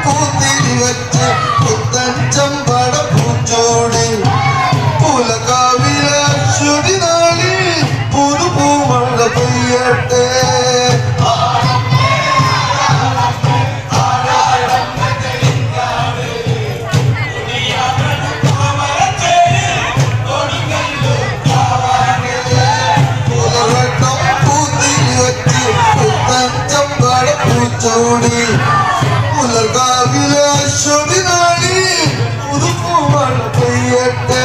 പൂത്തിരി വെച്ച് പുത്തൻ ചമ്പട പൂച്ചോടി പുലകാവിലെ അശ്വതി നാളിൽ പുതുപൂമഴ പെയ്യട്ടെ. പൂച്ചോടി പുലകാവിലെ അശ്വതി നാളിൽ പുതുപൂമഴ പെയ്യട്ടെ.